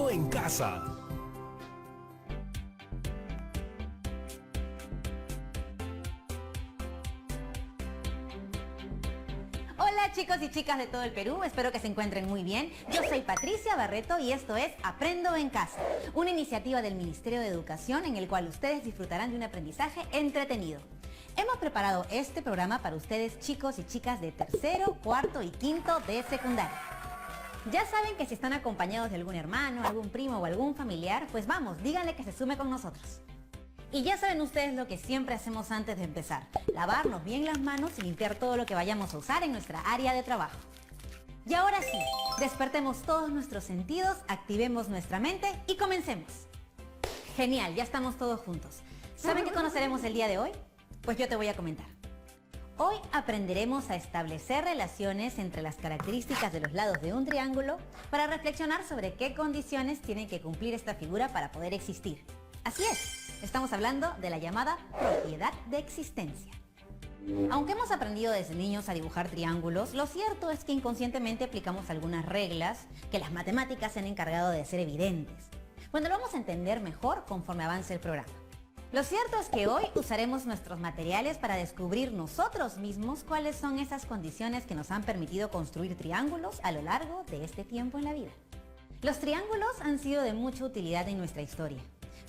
Aprendo en Casa. Hola chicos y chicas de todo el Perú, espero que se encuentren muy bien. Yo soy Patricia Barreto y esto es Aprendo en Casa, una iniciativa del Ministerio de Educación en el cual ustedes disfrutarán de un aprendizaje entretenido. Hemos preparado este programa para ustedes chicos y chicas de tercero, cuarto y quinto de secundaria. Ya saben que si están acompañados de algún hermano, algún primo o algún familiar, pues vamos, díganle que se sume con nosotros. Y ya saben ustedes lo que siempre hacemos antes de empezar, lavarnos bien las manos y limpiar todo lo que vayamos a usar en nuestra área de trabajo. Y ahora sí, despertemos todos nuestros sentidos, activemos nuestra mente y comencemos. Genial, ya estamos todos juntos. ¿Saben qué conoceremos el día de hoy? Pues yo te voy a comentar. Hoy aprenderemos a establecer relaciones entre las características de los lados de un triángulo para reflexionar sobre qué condiciones tiene que cumplir esta figura para poder existir. Así es, estamos hablando de la llamada propiedad de existencia. Aunque hemos aprendido desde niños a dibujar triángulos, lo cierto es que inconscientemente aplicamos algunas reglas que las matemáticas se han encargado de hacer evidentes. Bueno, lo vamos a entender mejor conforme avance el programa. Lo cierto es que hoy usaremos nuestros materiales para descubrir nosotros mismos cuáles son esas condiciones que nos han permitido construir triángulos a lo largo de este tiempo en la vida. Los triángulos han sido de mucha utilidad en nuestra historia.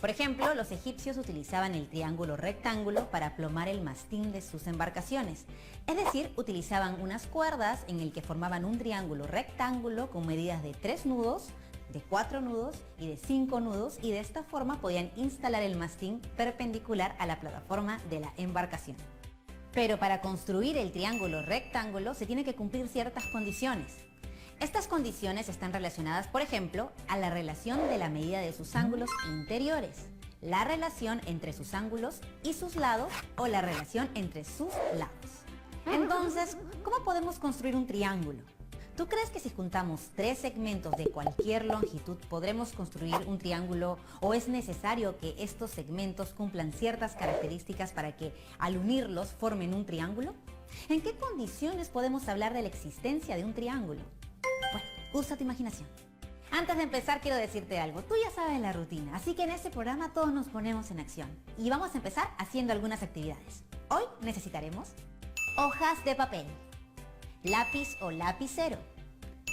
Por ejemplo, los egipcios utilizaban el triángulo rectángulo para aplomar el mastín de sus embarcaciones. Es decir, utilizaban unas cuerdas en el que formaban un triángulo rectángulo con medidas de 3 nudos, de 4 nudos y de 5 nudos, y de esta forma podían instalar el mastín perpendicular a la plataforma de la embarcación. Pero para construir el triángulo rectángulo se tiene que cumplir ciertas condiciones. Estas condiciones están relacionadas, por ejemplo, a la relación de la medida de sus ángulos interiores, la relación entre sus ángulos y sus lados o la relación entre sus lados. Entonces, ¿cómo podemos construir un triángulo? ¿Tú crees que si juntamos 3 segmentos de cualquier longitud podremos construir un triángulo, o es necesario que estos segmentos cumplan ciertas características para que al unirlos formen un triángulo? ¿En qué condiciones podemos hablar de la existencia de un triángulo? Bueno, usa tu imaginación. Antes de empezar quiero decirte algo, tú ya sabes la rutina, así que en este programa todos nos ponemos en acción y vamos a empezar haciendo algunas actividades. Hoy necesitaremos hojas de papel, lápiz o lapicero,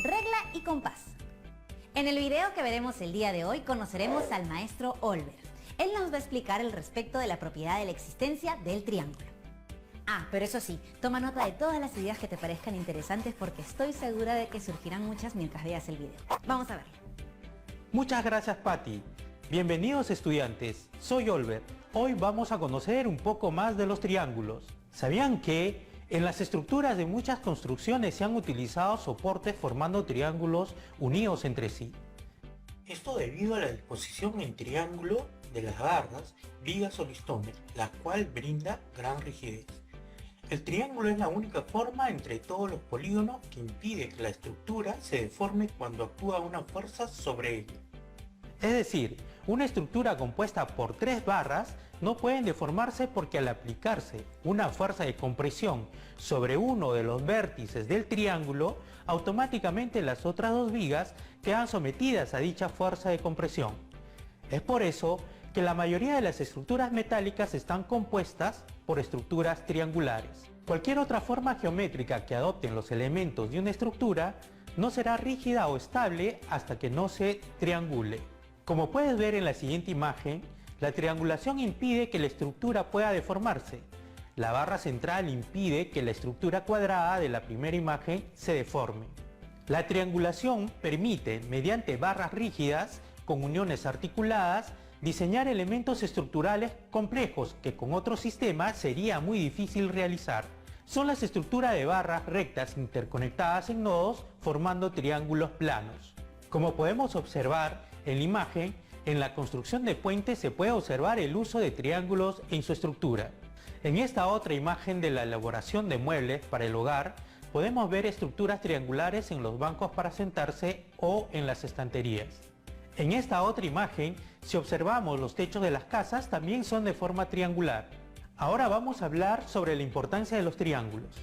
regla y compás. En el video que veremos el día de hoy conoceremos al maestro Olver. Él nos va a explicar al respecto de la propiedad de la existencia del triángulo. Ah, pero eso sí, toma nota de todas las ideas que te parezcan interesantes porque estoy segura de que surgirán muchas mientras veas el video. Vamos a verlo. Muchas gracias, Patti. Bienvenidos estudiantes, soy Olver. Hoy vamos a conocer un poco más de los triángulos. ¿Sabían que en las estructuras de muchas construcciones se han utilizado soportes formando triángulos unidos entre sí? Esto debido a la disposición en triángulo de las barras, vigas o listones, la cual brinda gran rigidez. El triángulo es la única forma entre todos los polígonos que impide que la estructura se deforme cuando actúa una fuerza sobre ella. Es decir, una estructura compuesta por 3 barras no pueden deformarse porque al aplicarse una fuerza de compresión sobre uno de los vértices del triángulo, automáticamente las otras 2 vigas quedan sometidas a dicha fuerza de compresión. Es por eso que la mayoría de las estructuras metálicas están compuestas por estructuras triangulares. Cualquier otra forma geométrica que adopten los elementos de una estructura no será rígida o estable hasta que no se triangule. Como puedes ver en la siguiente imagen, la triangulación impide que la estructura pueda deformarse. La barra central impide que la estructura cuadrada de la primera imagen se deforme. La triangulación permite, mediante barras rígidas con uniones articuladas, diseñar elementos estructurales complejos que con otro sistema sería muy difícil realizar. Son las estructuras de barras rectas interconectadas en nodos formando triángulos planos. Como podemos observar en la imagen, en la construcción de puentes se puede observar el uso de triángulos en su estructura. En esta otra imagen de la elaboración de muebles para el hogar, podemos ver estructuras triangulares en los bancos para sentarse o en las estanterías. En esta otra imagen, si observamos los techos de las casas, también son de forma triangular. Ahora vamos a hablar sobre la importancia de los triángulos.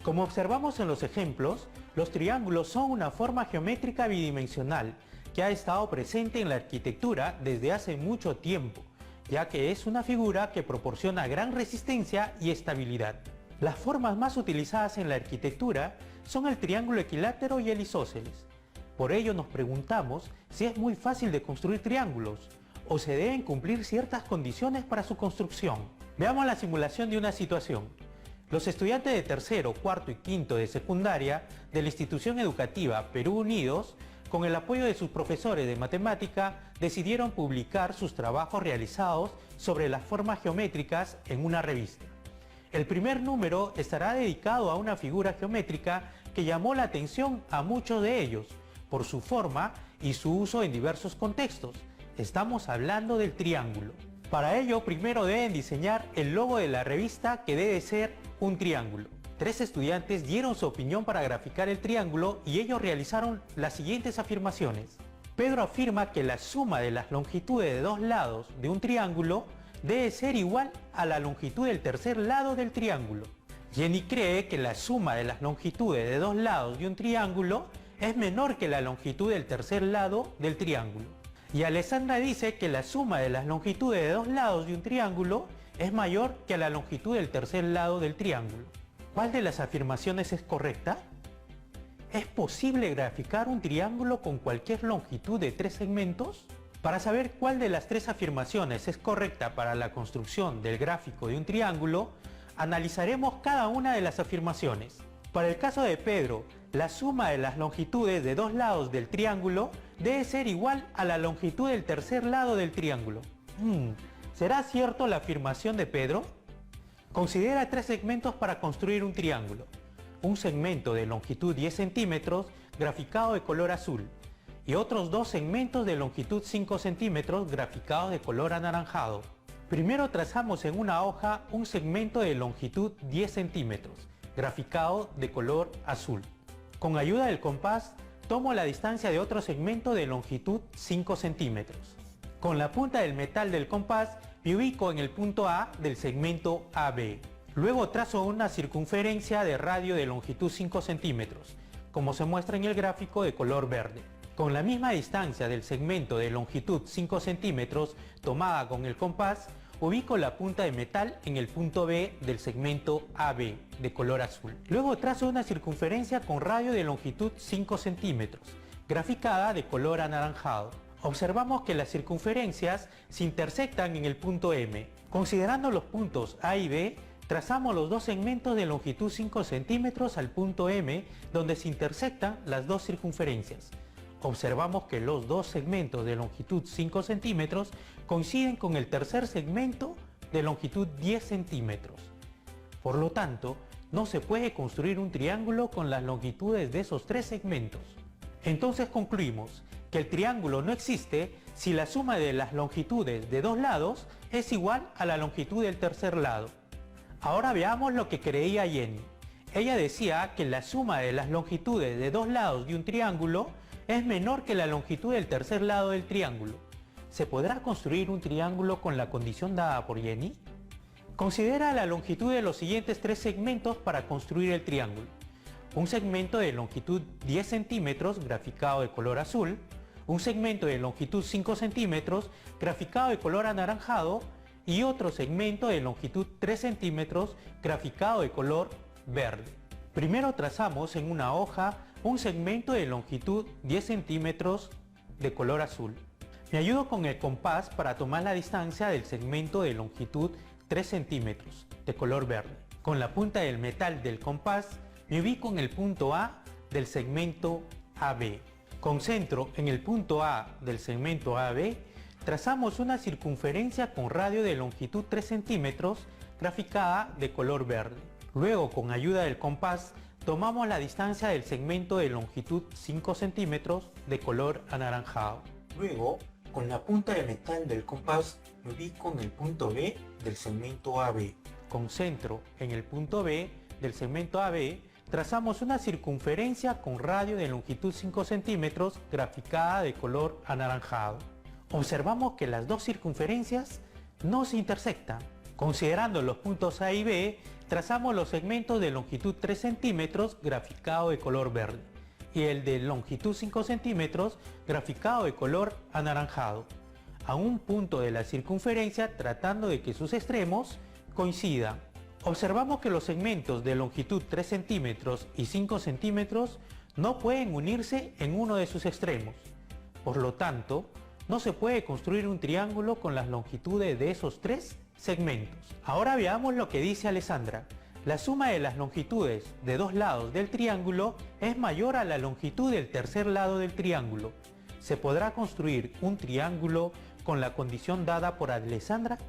Como observamos en los ejemplos, los triángulos son una forma geométrica bidimensional que ha estado presente en la arquitectura desde hace mucho tiempo, ya que es una figura que proporciona gran resistencia y estabilidad. Las formas más utilizadas en la arquitectura son el triángulo equilátero y el isósceles. Por ello nos preguntamos si es muy fácil de construir triángulos o se deben cumplir ciertas condiciones para su construcción. Veamos la simulación de una situación. Los estudiantes de tercero, cuarto y quinto de secundaria de la institución educativa Perú Unidos, con el apoyo de sus profesores de matemática, decidieron publicar sus trabajos realizados sobre las formas geométricas en una revista. El primer número estará dedicado a una figura geométrica que llamó la atención a muchos de ellos por su forma y su uso en diversos contextos. Estamos hablando del triángulo. Para ello, primero deben diseñar el logo de la revista, que debe ser un triángulo. 3 estudiantes dieron su opinión para graficar el triángulo y ellos realizaron las siguientes afirmaciones. Pedro afirma que la suma de las longitudes de 2 lados de un triángulo debe ser igual a la longitud del tercer lado del triángulo. Jenny cree que la suma de las longitudes de 2 lados de un triángulo es menor que la longitud del tercer lado del triángulo. Y Alessandra dice que la suma de las longitudes de 2 lados de un triángulo es mayor que la longitud del tercer lado del triángulo. ¿Cuál de las afirmaciones es correcta? ¿Es posible graficar un triángulo con cualquier longitud de 3 segmentos? Para saber cuál de las 3 afirmaciones es correcta para la construcción del gráfico de un triángulo, analizaremos cada una de las afirmaciones. Para el caso de Pedro, la suma de las longitudes de 2 lados del triángulo debe ser igual a la longitud del tercer lado del triángulo. ¿Será cierto la afirmación de Pedro? Considera 3 segmentos para construir un triángulo. Un segmento de longitud 10 centímetros graficado de color azul y otros 2 segmentos de longitud 5 centímetros graficados de color anaranjado. Primero trazamos en una hoja un segmento de longitud 10 centímetros graficado de color azul. Con ayuda del compás tomo la distancia de otro segmento de longitud 5 centímetros. Con la punta del metal del compás me ubico en el punto A del segmento AB. Luego trazo una circunferencia de radio de longitud 5 centímetros, como se muestra en el gráfico de color verde. Con la misma distancia del segmento de longitud 5 centímetros tomada con el compás, ubico la punta de metal en el punto B del segmento AB de color azul. Luego trazo una circunferencia con radio de longitud 5 centímetros, graficada de color anaranjado. Observamos que las circunferencias se intersectan en el punto M. Considerando los puntos A y B, trazamos los 2 segmentos de longitud 5 centímetros al punto M, donde se intersectan las 2 circunferencias. Observamos que los 2 segmentos de longitud 5 centímetros coinciden con el tercer segmento de longitud 10 centímetros. Por lo tanto, no se puede construir un triángulo con las longitudes de esos 3 segmentos. Entonces concluimos que el triángulo no existe si la suma de las longitudes de 2 lados es igual a la longitud del tercer lado. Ahora veamos lo que creía Jenny. Ella decía que la suma de las longitudes de 2 lados de un triángulo es menor que la longitud del tercer lado del triángulo. ¿Se podrá construir un triángulo con la condición dada por Jenny? Considera la longitud de los siguientes 3 segmentos para construir el triángulo. Un segmento de longitud 10 centímetros graficado de color azul, un segmento de longitud 5 centímetros graficado de color anaranjado y otro segmento de longitud 3 centímetros graficado de color verde. Primero trazamos en una hoja un segmento de longitud 10 centímetros de color azul. Me ayudo con el compás para tomar la distancia del segmento de longitud 3 centímetros de color verde. Con la punta del metal del compás me ubico en el punto A del segmento AB. Concentro en el punto A del segmento AB, trazamos una circunferencia con radio de longitud 3 centímetros graficada de color verde. Luego, con ayuda del compás, tomamos la distancia del segmento de longitud 5 centímetros de color anaranjado. Luego, con la punta de metal del compás, me ubico en el punto B del segmento AB. Concentro en el punto B del segmento AB, trazamos una circunferencia con radio de longitud 5 centímetros graficada de color anaranjado. Observamos que las 2 circunferencias no se intersectan. Considerando los puntos A y B, trazamos los segmentos de longitud 3 centímetros graficado de color verde. y el de longitud 5 centímetros graficado de color anaranjado, a un punto de la circunferencia tratando de que sus extremos coincidan. Observamos que los segmentos de longitud 3 centímetros y 5 centímetros no pueden unirse en uno de sus extremos. Por lo tanto, no se puede construir un triángulo con las longitudes de esos tres segmentos. Ahora veamos lo que dice Alessandra. La suma de las longitudes de dos lados del triángulo es mayor a la longitud del tercer lado del triángulo. ¿Se podrá construir un triángulo con la condición dada por Alessandra?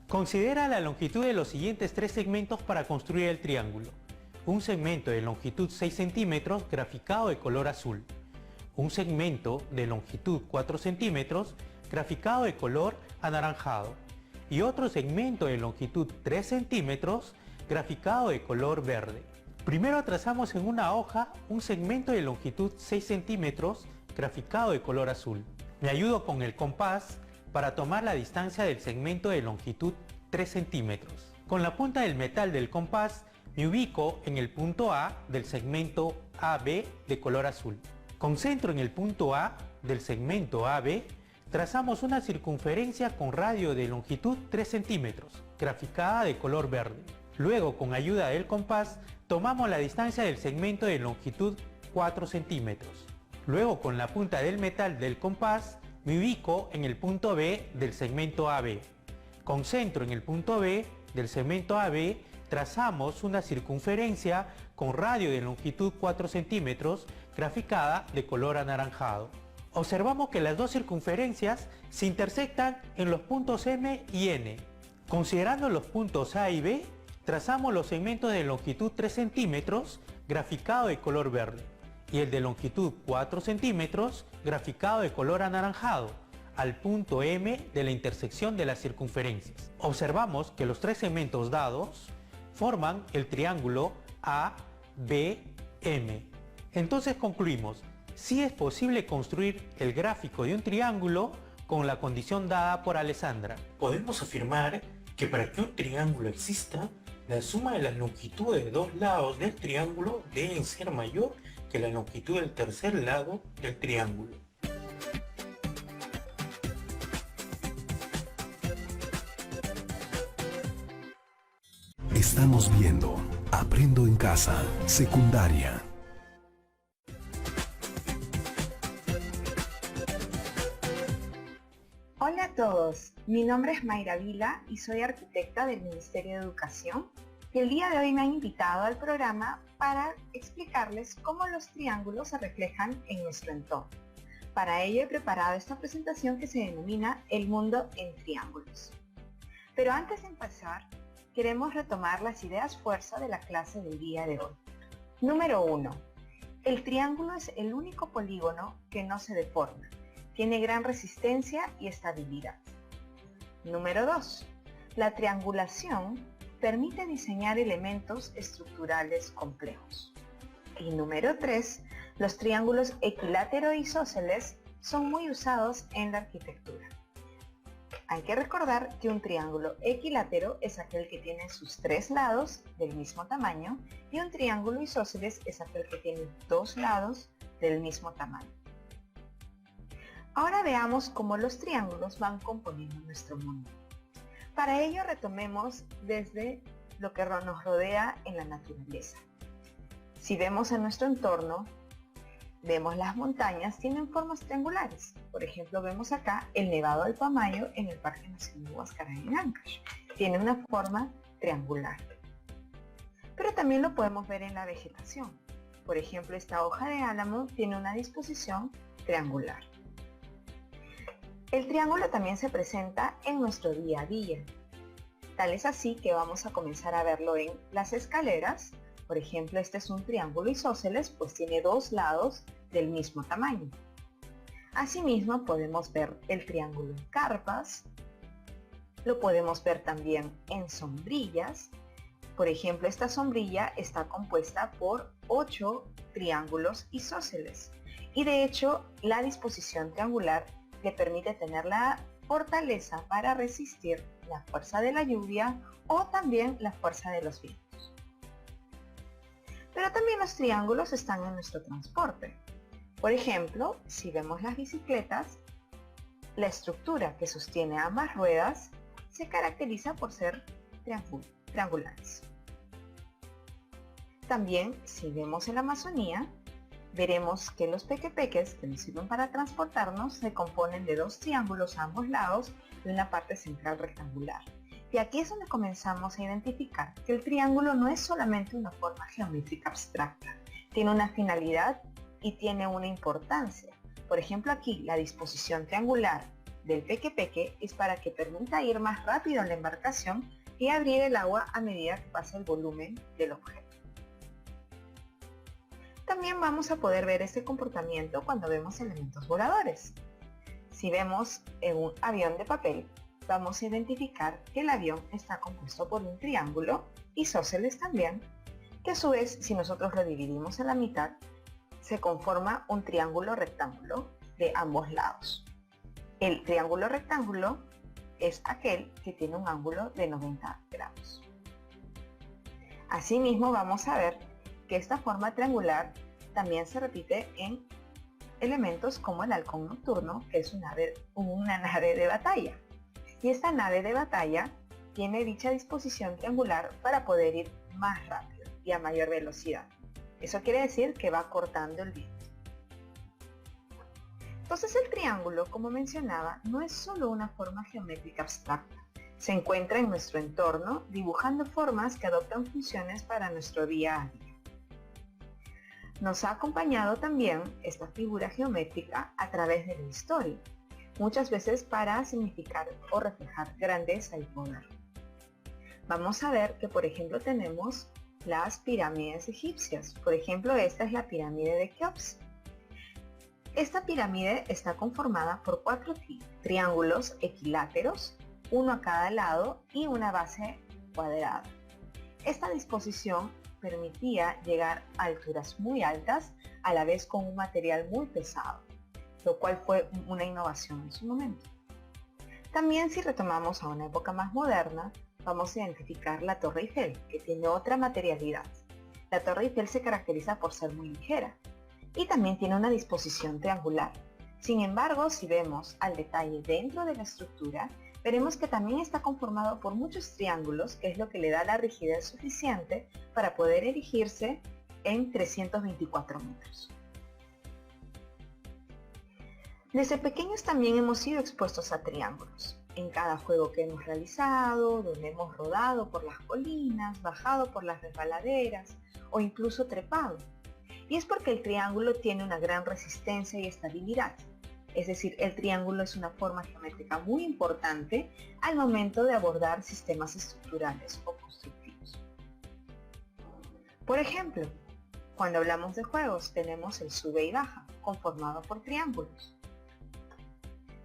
Considera la longitud de los siguientes tres segmentos para construir el triángulo. Un segmento de longitud 6 centímetros graficado de color azul. Un segmento de longitud 4 centímetros graficado de color anaranjado. Y otro segmento de longitud 3 centímetros graficado de color verde. Primero trazamos en una hoja un segmento de longitud 6 centímetros graficado de color azul. Me ayudo con el compás para tomar la distancia del segmento de longitud 3 centímetros. Con la punta del metal del compás me ubico en el punto A del segmento AB de color azul. Concentro en el punto A del segmento AB, trazamos una circunferencia con radio de longitud 3 centímetros, graficada de color verde. Luego, con ayuda del compás, tomamos la distancia del segmento de longitud 4 centímetros. Luego, con la punta del metal del compás, me ubico en el punto B del segmento AB. Concentro en el punto B del segmento AB, trazamos una circunferencia con radio de longitud 4 centímetros, graficada de color anaranjado. Observamos que las dos circunferencias se intersectan en los puntos M y N. Considerando los puntos A y B, trazamos los segmentos de longitud 3 centímetros, graficado de color verde, y el de longitud 4 centímetros, graficado de color anaranjado, al punto M de la intersección de las circunferencias. Observamos que los tres segmentos dados forman el triángulo ABM. Entonces concluimos, sí es posible construir el gráfico de un triángulo con la condición dada por Alessandra. Podemos afirmar que para que un triángulo exista, la suma de las longitudes de dos lados del triángulo deben ser mayor que la longitud del tercer lado del triángulo. Estamos viendo Aprendo en Casa, secundaria. Hola a todos, mi nombre es Mayra Vila y soy arquitecta del Ministerio de Educación y el día de hoy me han invitado al programa para explicarles cómo los triángulos se reflejan en nuestro entorno. Para ello he preparado esta presentación que se denomina El mundo en triángulos. Pero antes de empezar, queremos retomar las ideas fuerza de la clase del día de hoy. Número 1. El triángulo es el único polígono que no se deforma. Tiene gran resistencia y estabilidad. Número 2. La triangulación permite diseñar elementos estructurales complejos. Y número 3. Los triángulos equilátero e isósceles son muy usados en la arquitectura. Hay que recordar que un triángulo equilátero es aquel que tiene sus tres lados del mismo tamaño y un triángulo isósceles es aquel que tiene dos lados del mismo tamaño. Ahora veamos cómo los triángulos van componiendo nuestro mundo. Para ello retomemos desde lo que nos rodea en la naturaleza. Si vemos en nuestro entorno, vemos las montañas, tienen formas triangulares. Por ejemplo, vemos acá el Nevado del Pamayo en el Parque Nacional Huascarán en Ancash. Tiene una forma triangular. Pero también lo podemos ver en la vegetación. Por ejemplo, esta hoja de álamo tiene una disposición triangular. El triángulo también se presenta en nuestro día a día. Tal es así que vamos a comenzar a verlo en las escaleras. Por ejemplo, este es un triángulo isósceles, pues tiene dos lados del mismo tamaño. Asimismo, podemos ver el triángulo en carpas. Lo podemos ver también en sombrillas. Por ejemplo, esta sombrilla está compuesta por 8 triángulos isósceles. Y de hecho, la disposición triangular le permite tener la fortaleza para resistir la fuerza de la lluvia o también la fuerza de los vientos. Pero también los triángulos están en nuestro transporte. Por ejemplo, si vemos las bicicletas, la estructura que sostiene ambas ruedas se caracteriza por ser triangulares. También, si vemos en la Amazonía, veremos que los pequepeques que nos sirven para transportarnos se componen de dos triángulos a ambos lados de una parte central rectangular. Y aquí es donde comenzamos a identificar que el triángulo no es solamente una forma geométrica abstracta, tiene una finalidad y tiene una importancia. Por ejemplo, aquí la disposición triangular del pequepeque es para que permita ir más rápido en la embarcación y abrir el agua a medida que pasa el volumen del objeto. También vamos a poder ver este comportamiento cuando vemos elementos voladores. Si vemos en un avión de papel, vamos a identificar que el avión está compuesto por un triángulo, isósceles también, que a su vez, si nosotros lo dividimos en la mitad, se conforma un triángulo rectángulo de ambos lados. El triángulo rectángulo es aquel que tiene un ángulo de 90 grados. Asimismo, vamos a ver que esta forma triangular también se repite en elementos como el halcón nocturno, que es una nave de batalla. Y esta nave de batalla tiene dicha disposición triangular para poder ir más rápido y a mayor velocidad. Eso quiere decir que va cortando el viento. Entonces el triángulo, como mencionaba, no es solo una forma geométrica abstracta. Se encuentra en nuestro entorno dibujando formas que adoptan funciones para nuestro día a día. Nos ha acompañado también esta figura geométrica a través de la historia, muchas veces para significar o reflejar grandeza y poder. Vamos a ver que, por ejemplo, tenemos las pirámides egipcias. Por ejemplo, esta es la pirámide de Keops. Esta pirámide está conformada por 4 triángulos equiláteros, uno a cada lado y una base cuadrada. Esta disposición permitía llegar a alturas muy altas, a la vez con un material muy pesado, lo cual fue una innovación en su momento. También, si retomamos a una época más moderna, vamos a identificar la Torre Eiffel, que tiene otra materialidad. La Torre Eiffel se caracteriza por ser muy ligera y también tiene una disposición triangular. Sin embargo, si vemos al detalle dentro de la estructura, veremos que también está conformado por muchos triángulos, que es lo que le da la rigidez suficiente para poder erigirse en 324 metros. Desde pequeños también hemos sido expuestos a triángulos. En cada juego que hemos realizado, donde hemos rodado por las colinas, bajado por las resbaladeras o incluso trepado. Y es porque el triángulo tiene una gran resistencia y estabilidad. Es decir, el triángulo es una forma geométrica muy importante al momento de abordar sistemas estructurales o constructivos. Por ejemplo, cuando hablamos de juegos tenemos el sube y baja, conformado por triángulos.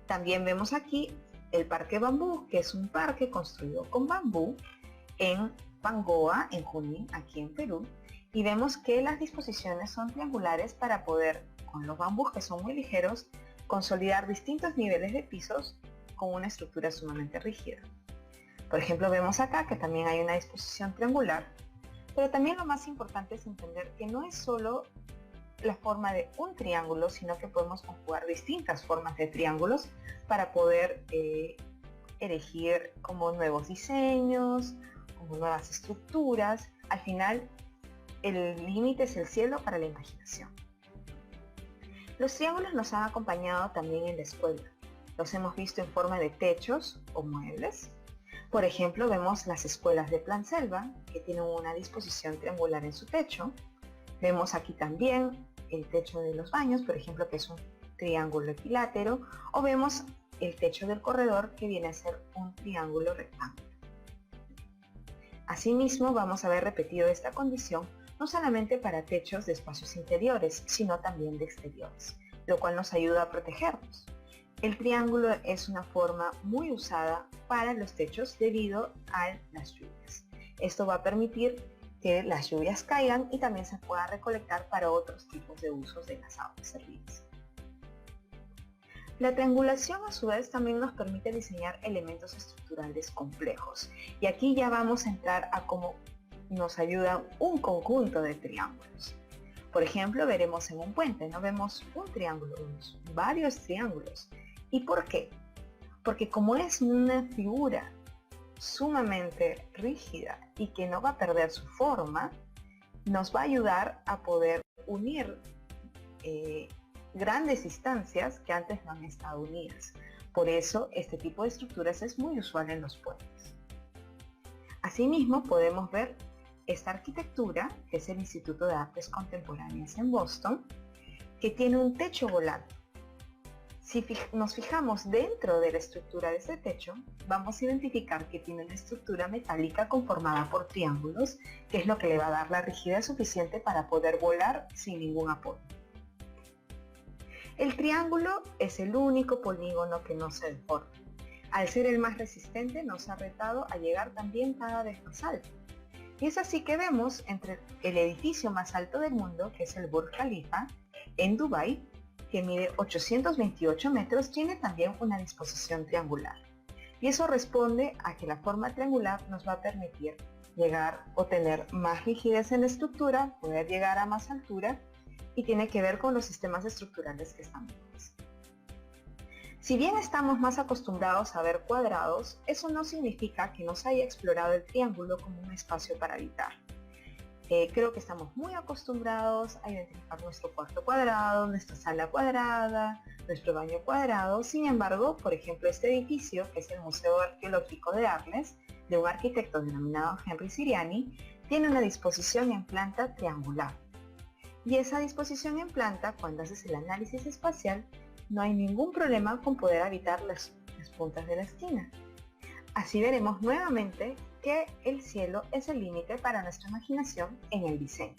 También vemos aquí el Parque Bambú, que es un parque construido con bambú en Pangoa, en Junín, aquí en Perú, y vemos que las disposiciones son triangulares para poder, con los bambús que son muy ligeros, consolidar distintos niveles de pisos con una estructura sumamente rígida. Por ejemplo, vemos acá que también hay una disposición triangular, pero también lo más importante es entender que no es solo la forma de un triángulo, sino que podemos conjugar distintas formas de triángulos para poder erigir como nuevos diseños, como nuevas estructuras. Al final, el límite es el cielo para la imaginación. Los triángulos nos han acompañado también en la escuela. Los hemos visto en forma de techos o muebles. Por ejemplo, vemos las escuelas de Plan Selva, que tienen una disposición triangular en su techo. Vemos aquí también el techo de los baños, por ejemplo, que es un triángulo equilátero, o vemos el techo del corredor, que viene a ser un triángulo rectángulo. Asimismo, vamos a ver repetido esta condición no solamente para techos de espacios interiores, sino también de exteriores, lo cual nos ayuda a protegernos. El triángulo es una forma muy usada para los techos debido a las lluvias. Esto va a permitir que las lluvias caigan y también se pueda recolectar para otros tipos de usos de las aguas servidas. La triangulación a su vez también nos permite diseñar elementos estructurales complejos, y aquí ya vamos a entrar a cómo nos ayuda un conjunto de triángulos. Por ejemplo, veremos en un puente, no vemos un triángulo, vemos varios triángulos. ¿Y por qué? Porque como es una figura sumamente rígida y que no va a perder su forma, nos va a ayudar a poder unir grandes instancias que antes no han estado unidas. Por eso este tipo de estructuras es muy usual en los puentes. Asimismo podemos ver esta arquitectura, que es el Instituto de Artes Contemporáneas en Boston, que tiene un techo volante. Si nos fijamos dentro de la estructura de este techo, vamos a identificar que tiene una estructura metálica conformada por triángulos, que es lo que le va a dar la rigidez suficiente para poder volar sin ningún apoyo. El triángulo es el único polígono que no se deforma. Al ser el más resistente, nos ha retado a llegar también cada vez más alto. Y es así que vemos entre el edificio más alto del mundo, que es el Burj Khalifa, en Dubái, que mide 828 metros, tiene también una disposición triangular. Y eso responde a que la forma triangular nos va a permitir llegar o tener más rigidez en la estructura, poder llegar a más altura, y tiene que ver con los sistemas estructurales que están vivos. Si bien estamos más acostumbrados a ver cuadrados, eso no significa que nos haya explorado el triángulo como un espacio para habitar. Creo que estamos muy acostumbrados a identificar nuestro cuarto cuadrado, nuestra sala cuadrada, nuestro baño cuadrado. Sin embargo, por ejemplo, este edificio, que es el Museo Arqueológico de Arles, de un arquitecto denominado Henry Siriani, tiene una disposición en planta triangular. Y esa disposición en planta, cuando haces el análisis espacial, no hay ningún problema con poder habitar las puntas de la esquina. Así veremos nuevamente que el cielo es el límite para nuestra imaginación en el diseño.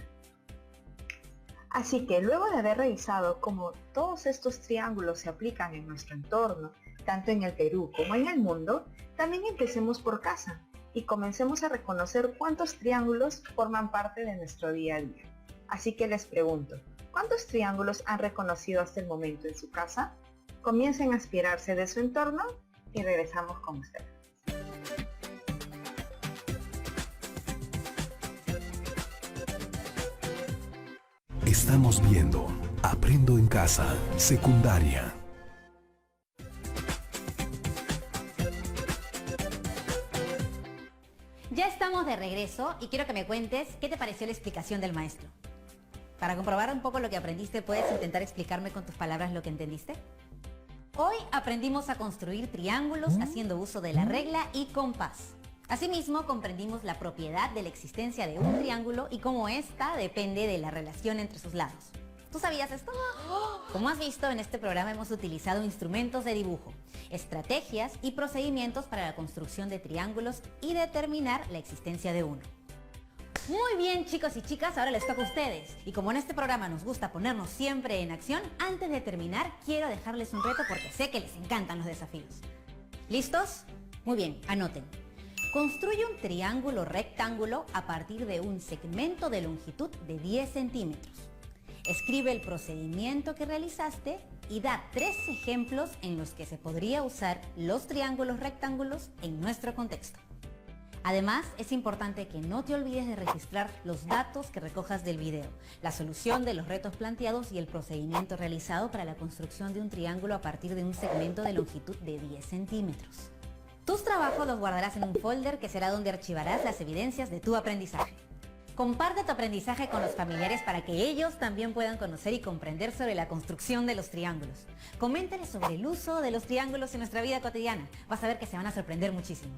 Así que luego de haber revisado cómo todos estos triángulos se aplican en nuestro entorno, tanto en el Perú como en el mundo, también empecemos por casa y comencemos a reconocer cuántos triángulos forman parte de nuestro día a día. Así que les pregunto, ¿cuántos triángulos han reconocido hasta el momento en su casa? Comiencen a aspirarse de su entorno y regresamos con ustedes. Estamos viendo Aprendo en Casa, secundaria. Ya estamos de regreso y quiero que me cuentes qué te pareció la explicación del maestro. Para comprobar un poco lo que aprendiste, ¿puedes intentar explicarme con tus palabras lo que entendiste? Hoy aprendimos a construir triángulos haciendo uso de la regla y compás. Asimismo, comprendimos la propiedad de la existencia de un triángulo y cómo ésta depende de la relación entre sus lados. ¿Tú sabías esto? Como has visto, en este programa hemos utilizado instrumentos de dibujo, estrategias y procedimientos para la construcción de triángulos y determinar la existencia de uno. Muy bien, chicos y chicas, ahora les toca a ustedes. Y como en este programa nos gusta ponernos siempre en acción, antes de terminar quiero dejarles un reto porque sé que les encantan los desafíos. ¿Listos? Muy bien, anoten. Construye un triángulo rectángulo a partir de un segmento de longitud de 10 centímetros. Escribe el procedimiento que realizaste y da 3 ejemplos en los que se podría usar los triángulos rectángulos en nuestro contexto. Además, es importante que no te olvides de registrar los datos que recojas del video, la solución de los retos planteados y el procedimiento realizado para la construcción de un triángulo a partir de un segmento de longitud de 10 centímetros. Tus trabajos los guardarás en un folder que será donde archivarás las evidencias de tu aprendizaje. Comparte tu aprendizaje con los familiares para que ellos también puedan conocer y comprender sobre la construcción de los triángulos. Coméntales sobre el uso de los triángulos en nuestra vida cotidiana. Vas a ver que se van a sorprender muchísimo.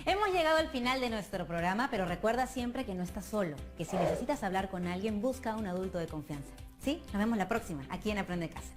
Hemos llegado al final de nuestro programa, pero recuerda siempre que no estás solo, que si necesitas hablar con alguien, busca a un adulto de confianza. ¿Sí? Nos vemos la próxima, aquí en Aprende en Casa.